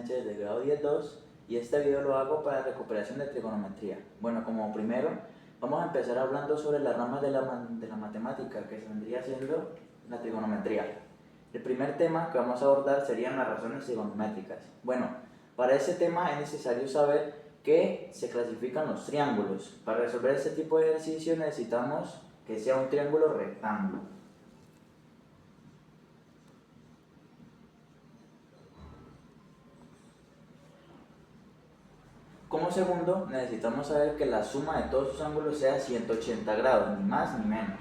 Sánchez de grado 10.2 y este video lo hago para recuperación de trigonometría. Bueno, como primero vamos a empezar hablando sobre las ramas de la matemática que se vendría siendo la trigonometría. El primer tema que vamos a abordar serían las razones trigonométricas. Bueno, para ese tema es necesario saber que se clasifican los triángulos. Para resolver este tipo de ejercicio necesitamos que sea un triángulo rectángulo. Como segundo, necesitamos saber que la suma de todos sus ángulos sea 180 grados, ni más ni menos.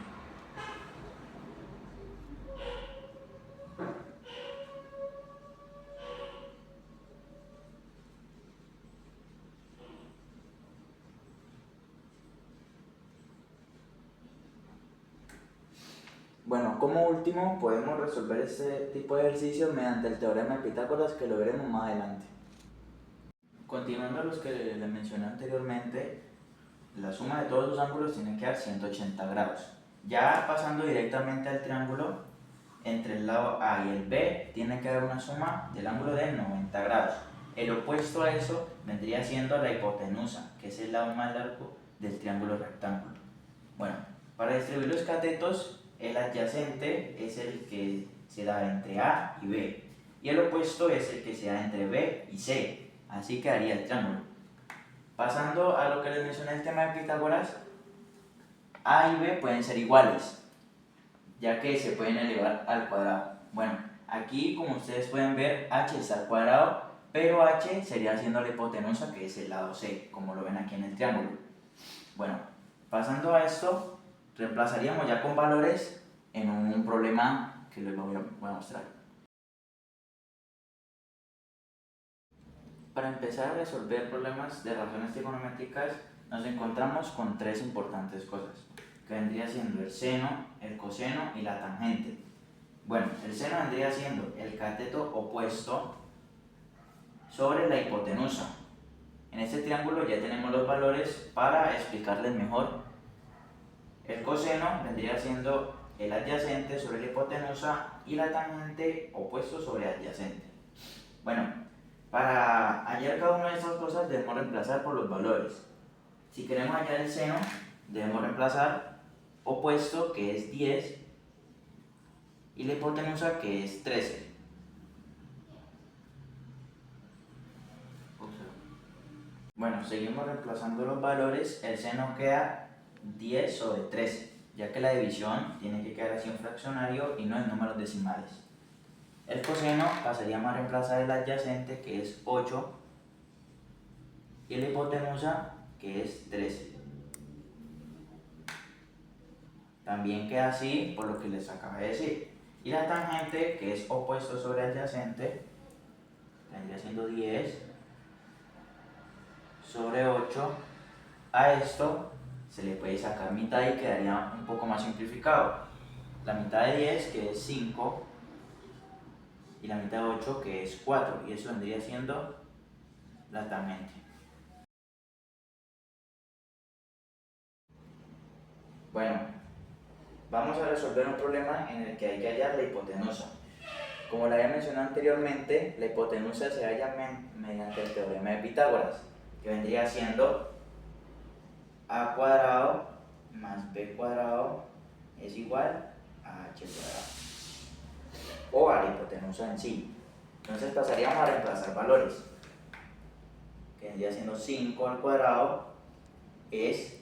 Bueno, como último, podemos resolver este tipo de ejercicios mediante el teorema de Pitágoras, que lo veremos más adelante. Continuando a los que les mencioné anteriormente, la suma de todos los ángulos tiene que dar 180 grados. Ya pasando directamente al triángulo, entre el lado A y el B tiene que dar una suma del ángulo de 90 grados. El opuesto a eso vendría siendo la hipotenusa, que es el lado más largo del triángulo rectángulo. Bueno, para distribuir los catetos, el adyacente es el que se da entre A y B, y el opuesto es el que se da entre B y C. Así quedaría el triángulo. Pasando a lo que les mencioné el tema de Pitágoras, A y B pueden ser iguales, ya que se pueden elevar al cuadrado. Bueno, aquí como ustedes pueden ver, h está al cuadrado, pero h sería siendo la hipotenusa, que es el lado C, como lo ven aquí en el triángulo. Bueno, pasando a esto, reemplazaríamos ya con valores en un problema que les voy a mostrar. Para empezar a resolver problemas de razones trigonométricas, nos encontramos con tres importantes cosas, que vendría siendo el seno, el coseno y la tangente. Bueno, el seno vendría siendo el cateto opuesto sobre la hipotenusa. En este triángulo ya tenemos los valores para explicarles mejor. El coseno vendría siendo el adyacente sobre la hipotenusa y la tangente opuesto sobre adyacente. Bueno, para hallar cada una de estas cosas debemos reemplazar por los valores. Si queremos hallar el seno, debemos reemplazar opuesto, que es 10, y la hipotenusa, que es 13. Bueno, seguimos reemplazando los valores, el seno queda 10 sobre 13, ya que la división tiene que quedar así en fraccionario y no en números decimales. El coseno pasaríamos a reemplazar el adyacente, que es 8, y la hipotenusa, que es 13. También queda así por lo que les acabo de decir. Y la tangente, que es opuesto sobre adyacente, vendría siendo 10 sobre 8. A esto se le puede sacar mitad y quedaría un poco más simplificado. La mitad de 10, que es 5, y la mitad de 8, que es 4, y eso vendría siendo la tangente. Bueno, vamos a resolver un problema en el que hay que hallar la hipotenusa. Como la había mencionado anteriormente, la hipotenusa se halla mediante el teorema de Pitágoras, que vendría siendo a cuadrado más b cuadrado es igual a h cuadrado, o a la hipotenusa en sí. Entonces pasaríamos a reemplazar valores, que vendría siendo 5 al cuadrado es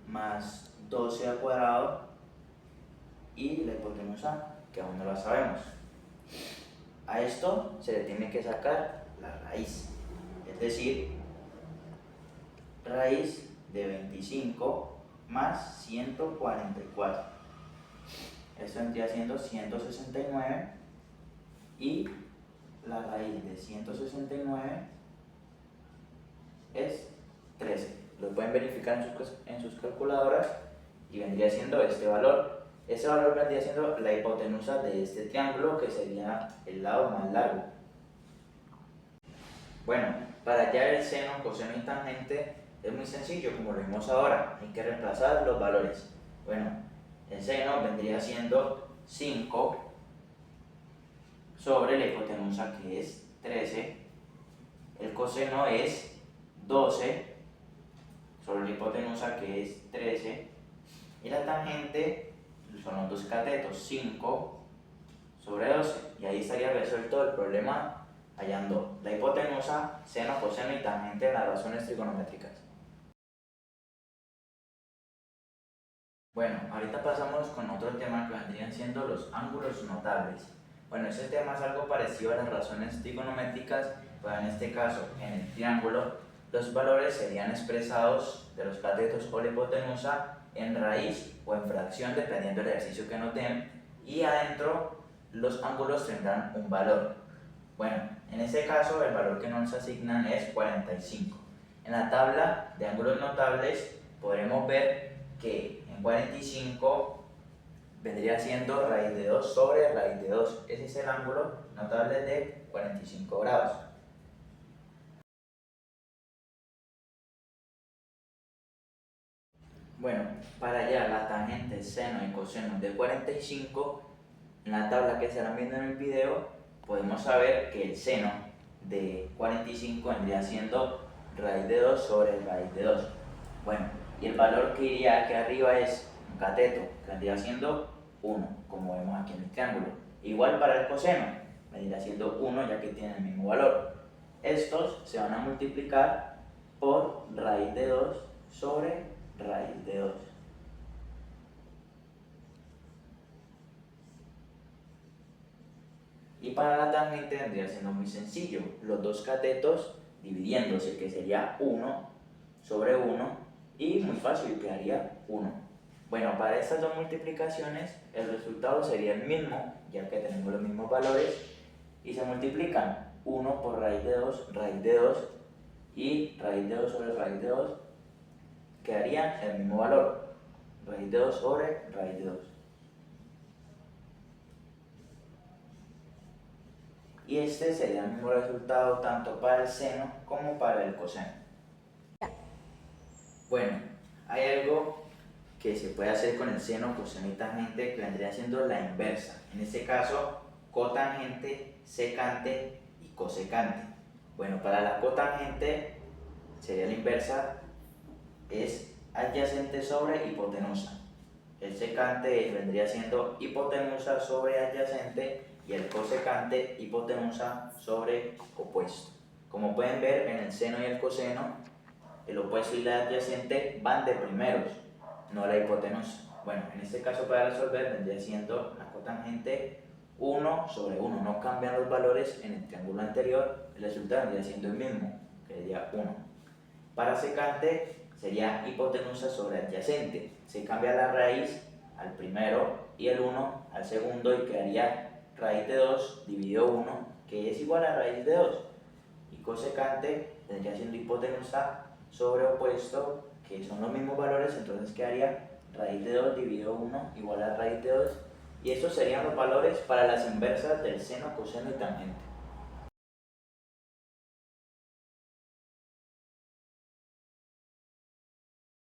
más 12 al cuadrado, y la hipotenusa, que aún no la sabemos. A esto se le tiene que sacar la raíz, es decir, raíz de 25 más 144. Esto vendría siendo 169, y la raíz de 169 es 13. Lo pueden verificar en sus calculadoras y vendría siendo este valor. Ese valor vendría siendo la hipotenusa de este triángulo, que sería el lado más largo. Bueno, para hallar el seno, coseno y tangente es muy sencillo, como lo vimos ahora. Hay que reemplazar los valores. Bueno, el seno vendría siendo 5 sobre la hipotenusa, que es 13, El coseno es 12 sobre la hipotenusa, que es 13, y la tangente son los dos catetos, 5 sobre 12, y ahí estaría resuelto el problema hallando la hipotenusa, seno, coseno y tangente en las razones trigonométricas. Bueno, ahorita pasamos con otro tema que vendrían siendo los ángulos notables. Bueno, este tema es algo parecido a las razones trigonométricas, pero en este caso, en el triángulo, los valores serían expresados de los catetos o la hipotenusa en raíz o en fracción, dependiendo del ejercicio que nos den, y adentro los ángulos tendrán un valor. Bueno, en este caso el valor que nos asignan es 45. En la tabla de ángulos notables podremos ver que en 45 vendría siendo raíz de 2 sobre raíz de 2. Ese es el ángulo notable de 45 grados. Bueno, para hallar la tangente, seno y coseno de 45, en la tabla que estarán viendo en el video, podemos saber que el seno de 45 vendría siendo raíz de 2 sobre raíz de 2. Bueno, y el valor que iría aquí arriba es un cateto, que vendría siendo 1, como vemos aquí en el triángulo. Igual para el coseno, vendría siendo 1 ya que tiene el mismo valor. Estos se van a multiplicar por raíz de 2 sobre raíz de 2. Y para la tangente vendría siendo muy sencillo, los dos catetos dividiéndose, que sería 1 sobre 1, y muy fácil, quedaría 1. Bueno, para estas dos multiplicaciones el resultado sería el mismo, ya que tenemos los mismos valores, y se multiplican 1 por raíz de 2, y raíz de 2 sobre raíz de 2, quedaría el mismo valor, raíz de 2 sobre raíz de 2. Y este sería el mismo resultado tanto para el seno como para el coseno. Bueno, hay algo que se puede hacer con el seno, coseno y tangente que vendría siendo la inversa. En este caso, cotangente, secante y cosecante. Bueno, para la cotangente sería la inversa, es adyacente sobre hipotenusa. El secante vendría siendo hipotenusa sobre adyacente, y el cosecante hipotenusa sobre opuesto. Como pueden ver, en el seno y el coseno, el opuesto y la adyacente van de primeros, no la hipotenusa. Bueno, en este caso para resolver vendría siendo la cotangente 1 sobre 1, no cambian los valores en el triángulo anterior, el resultado vendría siendo el mismo, que sería 1. Para secante sería hipotenusa sobre adyacente, se cambia la raíz al primero y el 1 al segundo, y quedaría raíz de 2 dividido 1, que es igual a raíz de 2. Y cosecante vendría siendo hipotenusa sobre opuesto, que son los mismos valores, entonces quedaría raíz de 2 dividido 1 igual a raíz de 2. Y estos serían los valores para las inversas del seno, coseno y tangente.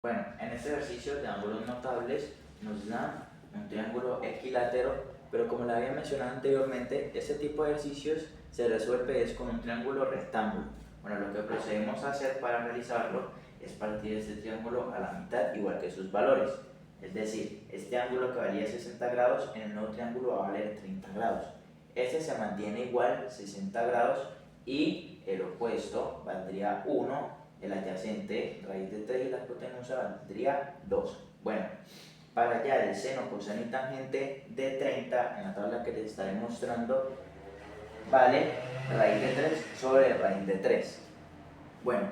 Bueno, en este ejercicio de ángulos notables nos dan un triángulo equilátero, pero como lo había mencionado anteriormente, este tipo de ejercicios se resuelve es con un triángulo rectángulo. Bueno, lo que procedemos a hacer para realizarlo es partir este triángulo a la mitad, igual que sus valores. Es decir, este ángulo que valía 60 grados, en el nuevo triángulo va a valer 30 grados. Este se mantiene igual, 60 grados, y el opuesto valdría 1, el adyacente, raíz de 3, y la hipotenusa valdría 2. Bueno, para hallar el seno, coseno y tangente de 30, en la tabla que les estaré mostrando, vale raíz de 3 sobre raíz de 3. Bueno,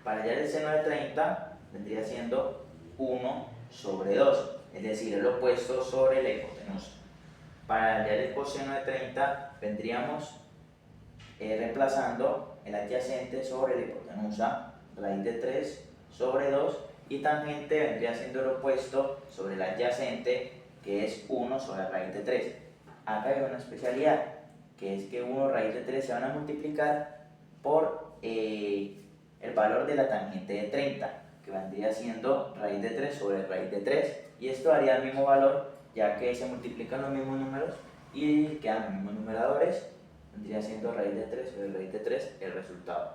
para hallar el seno de 30 vendría siendo 1 sobre 2, es decir, el opuesto sobre la hipotenusa. Para hallar el coseno de 30 vendríamos reemplazando el adyacente sobre la hipotenusa, raíz de 3 sobre 2, y tangente vendría siendo el opuesto sobre el adyacente, que es 1 sobre raíz de 3. Acá hay una especialidad, que es que 1 raíz de 3 se van a multiplicar por el valor de la tangente de 30, que vendría siendo raíz de 3 sobre raíz de 3, y esto daría el mismo valor, ya que se multiplican los mismos números y quedan los mismos numeradores, vendría siendo raíz de 3 sobre raíz de 3 el resultado.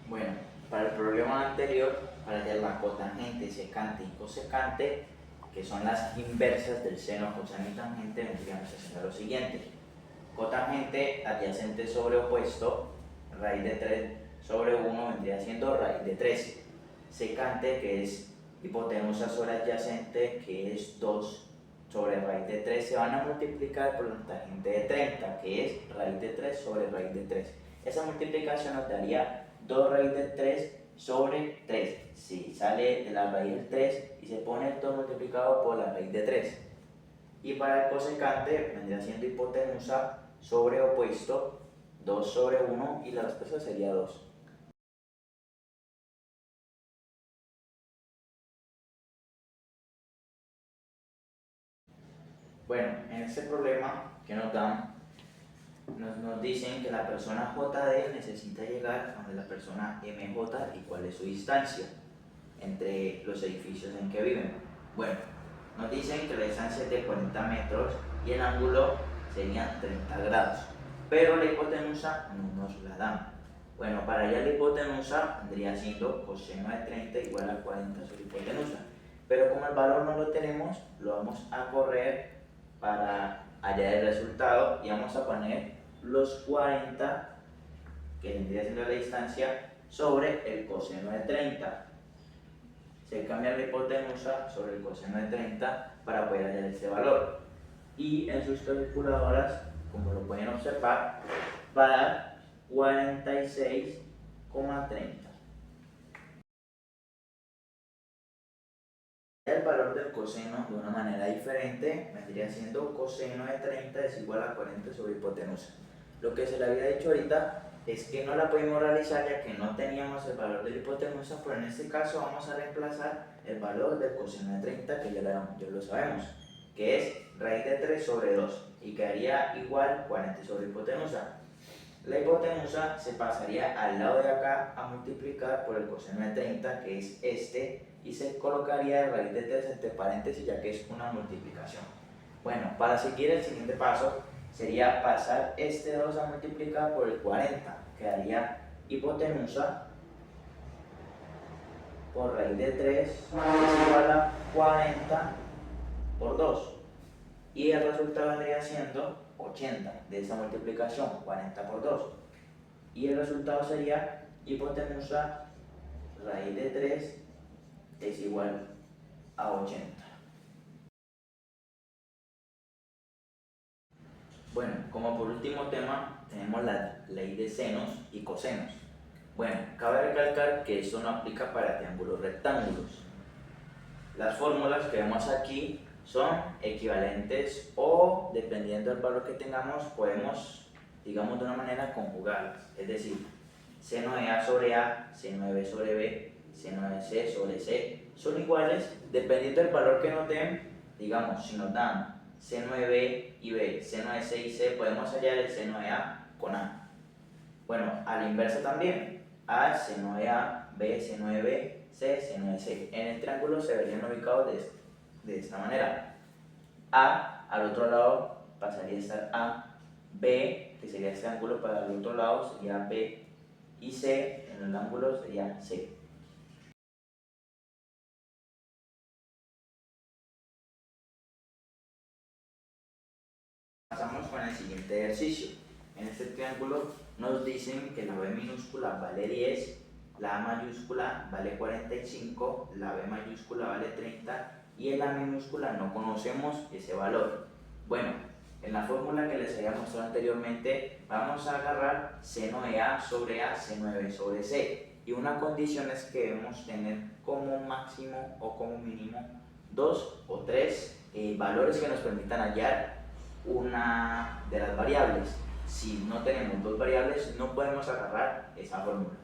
Bueno, para el problema anterior, para hallar la cotangente, secante y cosecante, que son las inversas del seno, coseno y tangente, vendríamos haciendo lo siguiente. Cotangente, adyacente sobre opuesto, raíz de 3 sobre 1 vendría siendo raíz de 13. Secante, que es hipotenusa sobre adyacente, que es 2 sobre raíz de 3, se van a multiplicar por la tangente de 30, que es raíz de 3 sobre raíz de 3. Esa multiplicación nos daría 2 raíz de 3 sobre 3. Si sale de la raíz del 3 y se pone esto multiplicado por la raíz de 3. Y para el cosecante vendría siendo hipotenusa sobre opuesto, 2 sobre 1, y la respuesta sería 2. Bueno, en este problema que nos dan, nos dicen que la persona JD necesita llegar a donde la persona MJ y cuál es su distancia entre los edificios en que viven. Bueno, nos dicen que la distancia es de 40 metros y el ángulo serían 30 grados, pero la hipotenusa no nos la dan. Bueno, para hallar la hipotenusa vendría siendo coseno de 30 igual a 40 sobre hipotenusa, pero como el valor no lo tenemos, lo vamos a correr para hallar el resultado y vamos a poner los 40, que vendría siendo la distancia, sobre el coseno de 30. Se cambia la hipotenusa sobre el coseno de 30 para poder hallar este valor. Y en sus calculadoras, como lo pueden observar, va a dar 46,30. El valor del coseno de una manera diferente vendría siendo coseno de 30 es igual a 40 sobre hipotenusa. Lo que se le había dicho ahorita es que no la pudimos realizar ya que no teníamos el valor de la hipotenusa, pero en este caso vamos a reemplazar el valor del coseno de 30, que ya lo sabemos, que es raíz de 3 sobre 2 y quedaría igual 40 sobre hipotenusa. La hipotenusa se pasaría al lado de acá a multiplicar por el coseno de 30, que es este, y se colocaría raíz de 3 entre paréntesis ya que es una multiplicación. Bueno, para seguir el siguiente paso sería pasar este 2 a multiplicar por el 40, quedaría hipotenusa por raíz de 3 es igual a 40 por 2, y el resultado vendría siendo 80 de esa multiplicación, 40 por 2, y el resultado sería hipotenusa raíz de 3 es igual a 80. Bueno, como por último tema tenemos la ley de senos y cosenos. Bueno, cabe recalcar que esto no aplica para triángulos rectángulos. Las fórmulas que vemos aquí son equivalentes o, dependiendo del valor que tengamos, podemos, digamos de una manera, conjugarlas. Es decir, seno de A sobre A, seno de B sobre B, seno de C sobre C, son iguales dependiendo del valor que nos den. Digamos, si nos dan seno de B y B, seno de C y C, podemos hallar el seno de A con A. Bueno, a la inversa también, A seno de A, B seno de B, C seno de C. En el triángulo se verían ubicados de esta manera. A al otro lado pasaría a estar A, B, que sería este ángulo para el otro lado, sería B, y C en el ángulo sería C. Pasamos con el siguiente ejercicio. En este triángulo nos dicen que la B minúscula vale 10, la A mayúscula vale 45, la B mayúscula vale 30 y en la minúscula no conocemos ese valor. Bueno, en la fórmula que les había mostrado anteriormente vamos a agarrar seno de A sobre A, seno de B sobre C, y una condición es que debemos tener como máximo o como mínimo 2 o 3 valores que nos permitan hallar una de las variables. Si no tenemos dos variables, no podemos agarrar esa fórmula.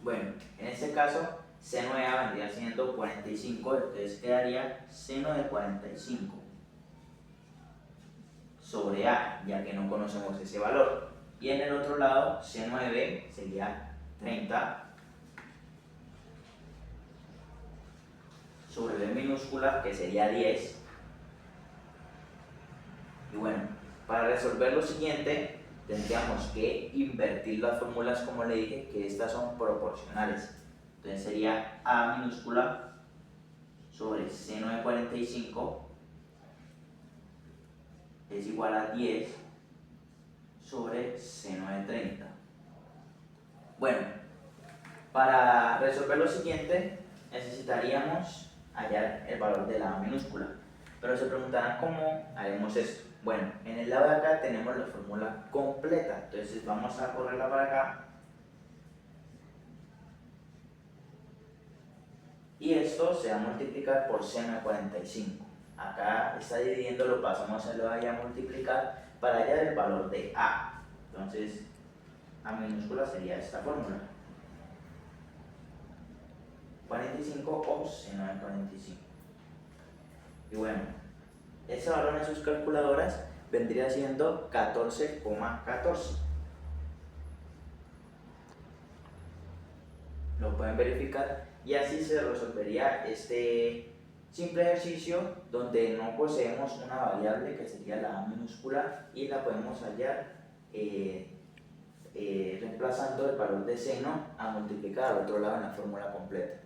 Bueno, en este caso, seno de A vendría siendo 45, entonces quedaría seno de 45 sobre A, ya que no conocemos ese valor. Y en el otro lado, seno de B sería 30 sobre B minúscula, que sería 10. Y bueno, para resolver lo siguiente, tendríamos que invertir las fórmulas como le dije, que estas son proporcionales. Entonces sería A minúscula sobre seno de 45 es igual a 10 sobre seno de 30. Bueno, para resolver lo siguiente necesitaríamos hallar el valor de la A minúscula. Pero se preguntarán cómo haremos esto. Bueno, en el lado de acá tenemos la fórmula completa. Entonces vamos a correrla para acá. Y esto se va a multiplicar por seno de 45. Acá está dividiendo, lo pasamos a lo de allá a multiplicar para hallar el valor de A. Entonces, A minúscula sería esta fórmula. 45 o seno de 45. Y bueno, ese valor en sus calculadoras vendría siendo 14,14. Lo pueden verificar y así se resolvería este simple ejercicio donde no poseemos una variable que sería la A minúscula y la podemos hallar reemplazando el valor de seno a multiplicar al otro lado en la fórmula completa.